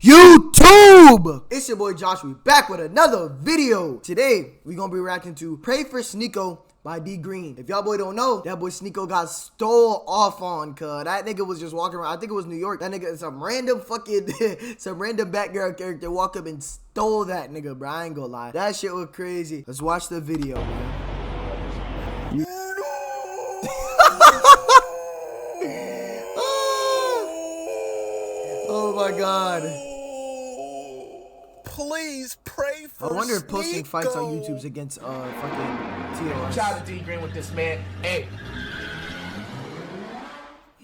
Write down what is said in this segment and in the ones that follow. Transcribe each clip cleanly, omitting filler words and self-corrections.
YouTube? It's your boy Josh. We back with another video. Today, we gonna be reacting to Pray for Sneako by D Green. If y'all boy don't know, that boy Sneako got stole off on, cuz that nigga was just walking around. I think it was New York. That nigga, some random fucking, some random background character walk up and stole that nigga, bro. I ain't gonna lie. That shit was crazy. Let's watch the video, man. Oh my god. Please pray for I wonder if Sneako. posting fights on YouTube's against fucking TOS. Shout out to D Green with this, man.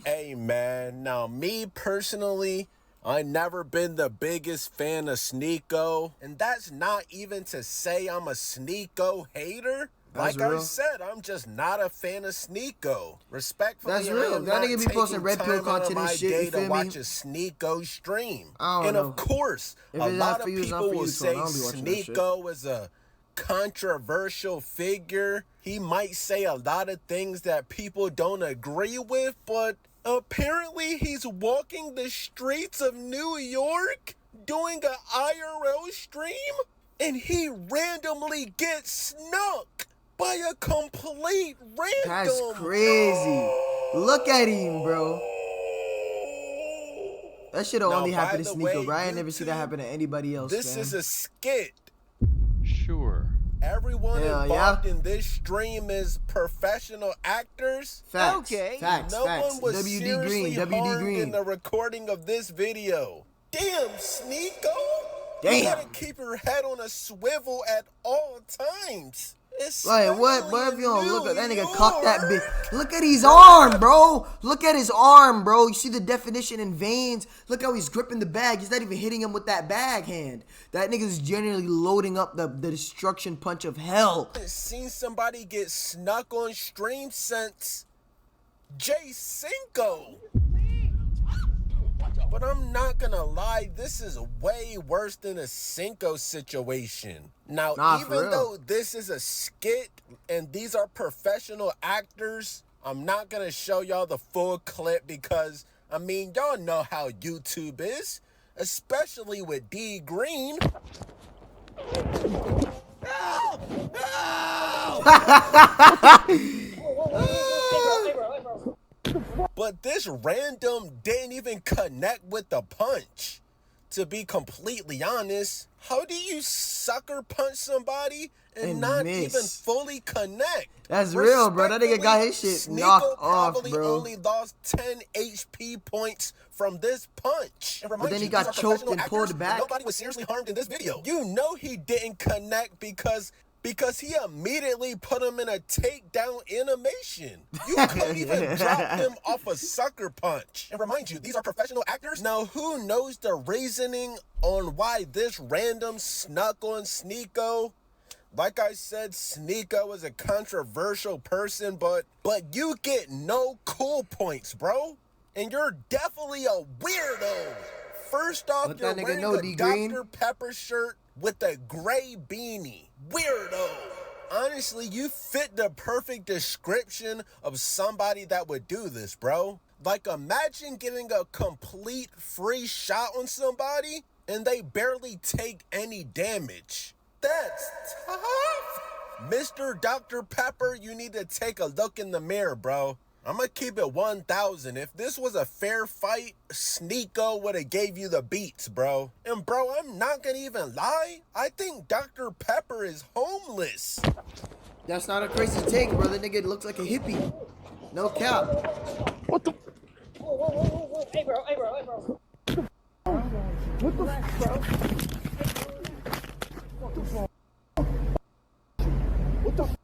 Hey man, now me personally, I never been the biggest fan of Sneako, and that's not even to say I'm a Sneako hater. That's like real. I said, I'm just not a fan of Sneako. Respectfully, That's real. I am That not nigga be posting taking red pill time out of content and my shit, day you to feel watch me? a Sneako stream. I And don't know. of course, If a it's not lot for of you, it's not people for will you, so I say don't be watching that shit. Sneako is a controversial figure. He might say a lot of things that people don't agree with, but apparently he's walking the streets of New York doing an IRL stream, and he randomly gets SNUCK by a complete random. That's crazy. Look at him, bro. That shit'll Now, only happen by to the Sneako, way, bro. I ain't never YouTube, seen that happen to anybody else, This fam. is a skit. Sure. Everyone Hell involved yeah. in this stream is professional actors. Facts. Okay. Facts. No Facts. one was WD seriously Green. WD harmed in Green. the recording of this video. Damn, Sneako! Damn. You gotta keep your head on a swivel at all times. Like what? Especially But if you don't in look at that New nigga cock that York. bitch. Look at his arm, bro. Look at his arm, bro. You see the definition in veins. Look how he's gripping the bag. He's not even hitting him with that bag hand. That nigga's generally loading up the destruction punch of hell. I haven't seen somebody get SNUCK on stream since J Cinco. But I'm not gonna lie, this is way worse than a Cinco situation. Now, Nah, for even real. though this is a skit and these are professional actors, I'm not gonna show y'all the full clip because, I mean, y'all know how YouTube is, especially with D Green. But this random didn't even connect with the punch. To be completely honest, how do you sucker punch somebody and And not miss. even fully connect? That's real, bro. That nigga got his shit Respectfully, knocked Sneako off, probably bro. only lost 10 HP points from this punch. And But remind then he you, got these are choked professional and pulled actors, back. Nobody was seriously harmed in this video. You know he didn't connect because he immediately put him in a takedown animation. You couldn't even drop him off a sucker punch. And remind you, these are professional actors. Now, who knows the reasoning on why this random SNUCK on Sneako? Like I said, Sneako is a controversial person, but you get no cool points, bro. And you're definitely a weirdo. First off, Let you're that nigga wearing know, a D Green. Dr. Pepper shirt with a gray beanie. Weirdo. Honestly, you fit the perfect description of somebody that would do this, bro. Like, imagine getting a complete free shot on somebody and they barely take any damage. That's tough. Mr. Dr. Pepper, you need to take a look in the mirror, bro. I'm gonna keep it 1,000. If this was a fair fight, Sneako would have gave you the beats, bro. And bro, I'm not gonna even lie. I think Dr. Pepper is homeless. That's not a crazy take, bro. That nigga looks like a hippie. No cap. What the? Whoa. Hey, bro. What the f, bro? What the f?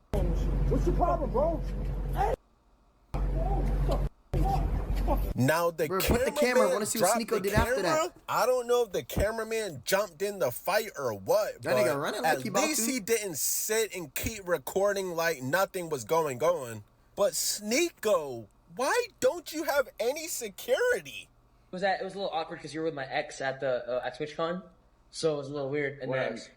What's your problem, bro? Now the Bro, put the camera. I wanna see what dropped Sneako the did after that. camera. I don't know if the cameraman jumped in the fight or what. That but nigga running like at he about least to. he didn't sit and keep recording like nothing was going on. But Sneako, why don't you have any security? It was a little awkward because you were with my ex at the at TwitchCon, so it was a little weird. And then, Wes.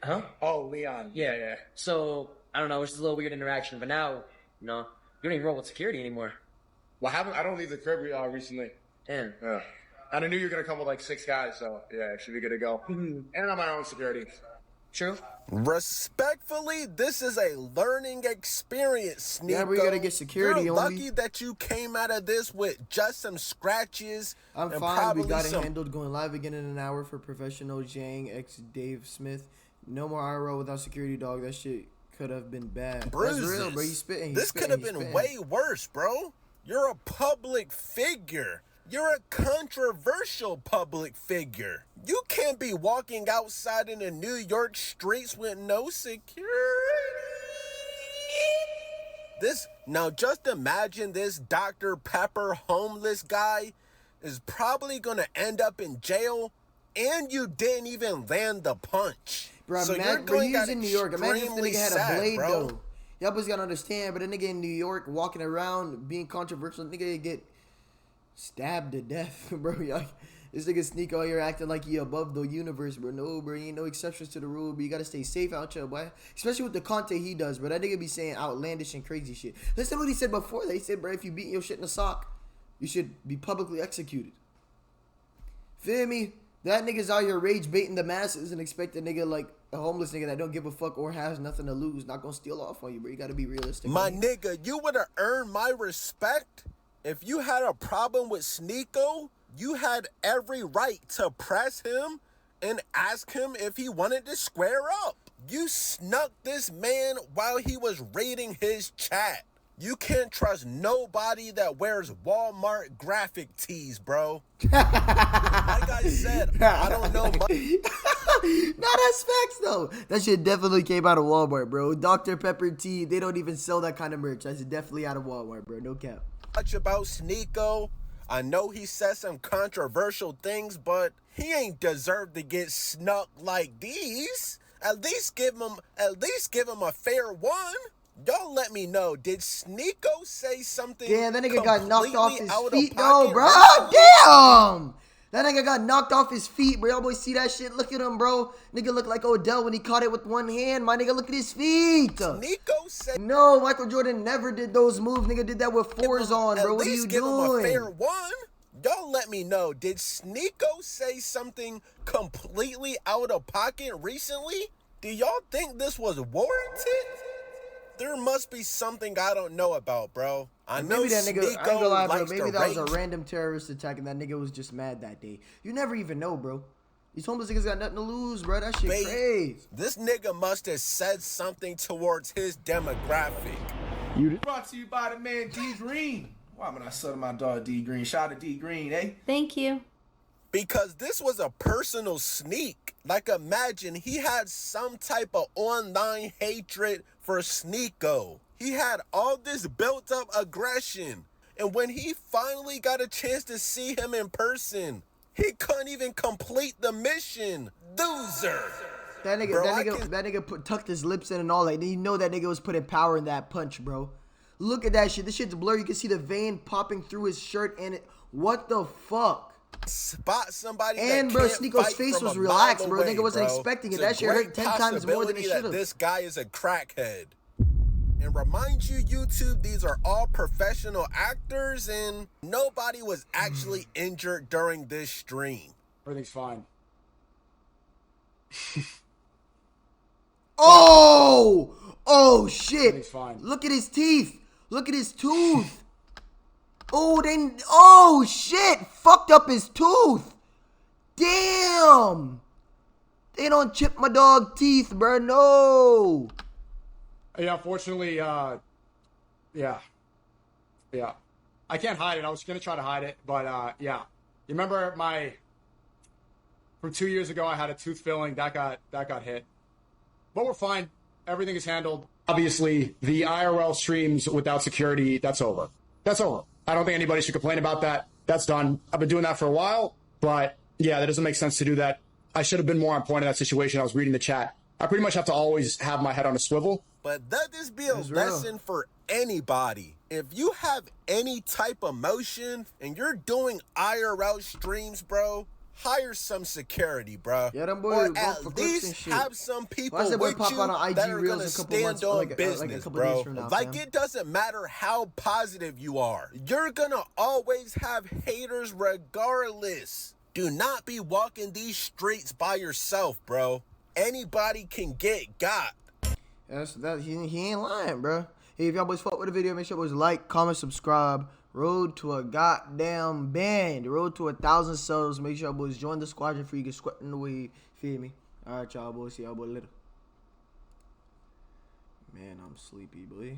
huh? Oh, Leon. Yeah. So I don't know, it was just a little weird interaction. But now, you know, you don't even roll with security anymore. What happened? I don't leave the crib recently. Damn. Yeah. And I knew you were gonna come with like 6 guys, so yeah, should be good to go. And I'm my own security. True. Respectfully, this is a learning experience, Sneako. Yeah, we gotta get security. You're only. lucky that you came out of this with just some scratches. I'm and fine. probably We got it some... handled. Going live again in an hour for professional Jang x Dave Smith. No more IRL without security, dog. That shit could have been bad. Bruises. That's real, bro. He's spitting. This could have been way worse, bro. You're a public figure. You're a controversial public figure. You can't be walking outside in the New York streets with no security. Now just imagine this Dr. Pepper homeless guy is probably gonna end up in jail, and you didn't even land the punch. Bro, so man, you're he's in New York. Imagine if the nigga had sad, a blade, bro. though. Y'all boys gotta understand, but a nigga in New York walking around being controversial, nigga get stabbed to death, bro. Y'all, this nigga Sneako here acting like he above the universe, bro. No, bro, ain't no exceptions to the rule, but you gotta stay safe out here, boy. Especially with the content he does, bro. That nigga be saying outlandish and crazy shit. Listen to what he said before. He said, bro, if you beat your shit in a sock, you should be publicly executed. Feel me? That nigga's out here rage baiting the masses and expect a nigga like a homeless nigga that don't give a fuck or has nothing to lose not gonna steal off on you, bro. You gotta be realistic. My nigga, you would have earned my respect if you had a problem with Sneako. You had every right to press him and ask him if he wanted to square up. You snuck this man while he was raiding his chat. You can't trust nobody that wears Walmart graphic tees, bro. Like I said, I don't know much. Nah, that's facts though. That shit definitely came out of Walmart, bro. Dr. Pepper tea, they don't even sell that kind of merch. That's definitely out of Walmart, bro. No cap. Much about Sneako. I know he said some controversial things, but he ain't deserved to get snuck like these. At least give him a fair one. Y'all let me know. Did Sneako say something? Damn, that nigga got knocked off his feet though, bro. Recently? Damn. That nigga got knocked off his feet, bro. Y'all boys see that shit? Look at him, bro. Nigga look like Odell when he caught it with one hand. My nigga, look at his feet. Sneako said no, Michael Jordan never did those moves. Nigga did that with fours on, bro. What are you give him a doing? fair one. Y'all let me know. Did Sneako say something completely out of pocket recently? Do y'all think this was warranted? There must be something I don't know about, bro. I know maybe that nigga, I ain't gonna lie, bro. likes Maybe to that was a rage. random terrorist attack and that nigga was just mad that day. You never even know, bro. These homeless niggas got nothing to lose, bro. That shit crazy. This nigga must have said something towards his demographic. Brought to you by the man D Green. Why am I not selling my dog D Green? Shout out to D Green, eh? Thank you. Because this was a personal sneak. Like, imagine he had some type of online hatred for Sneako. He had all this built up aggression. And when he finally got a chance to see him in person, he couldn't even complete the mission. Loser. That nigga, Bro, that nigga tucked his lips in and all that. You know that nigga was putting power in that punch, bro. Look at that shit. This shit's blurry. You can see the vein popping through his shirt and it. What the fuck? Spot somebody and that bro, can't Sneako's fight face from was a relaxed, mile bro. away, Nigga wasn't bro. expecting it. It's That a shit hurt great 10 times more than it possibility should that have. this guy is a crackhead. And remind you, YouTube, these are all professional actors, and nobody was actually injured during this stream. Everything's fine. Oh shit! Everything's fine. Look at his teeth. Look at his tooth. Oh shit! Fucked up his tooth. Damn. They don't chip my dog teeth, bro. No. Yeah, unfortunately, yeah. I can't hide it. I was gonna try to hide it, but yeah. You remember from 2 years ago? I had a tooth filling that got hit, but we're fine. Everything is handled. Obviously, the IRL streams without security, that's over. That's over. I don't think anybody should complain about that. That's done. I've been doing that for a while, but yeah, that doesn't make sense to do that. I should have been more on point in that situation. I was reading the chat. I pretty much have to always have my head on a swivel. But let this be a That's real. lesson for anybody. If you have any type of motion and you're doing IRL streams, bro, hire some security, bro. Yeah, them boys or go at for clips and least shit. have some people Watch that boy with pop you out on IG that are Reels gonna a couple stand months, on like a business, couple days bro. from now, Like fam. it doesn't matter how positive you are. You're gonna always have haters regardless. Do not be walking these streets by yourself, bro. Anybody can get got. He ain't lying, bro. Hey, if y'all boys fuck with the video, make sure boys like, comment, subscribe. Road to a goddamn band. Road to 1,000 subs. Make sure y'all boys join the squadron for you get sweating the wave. Feel me? Alright, y'all boys. See y'all boys later. Man, I'm sleepy, boy.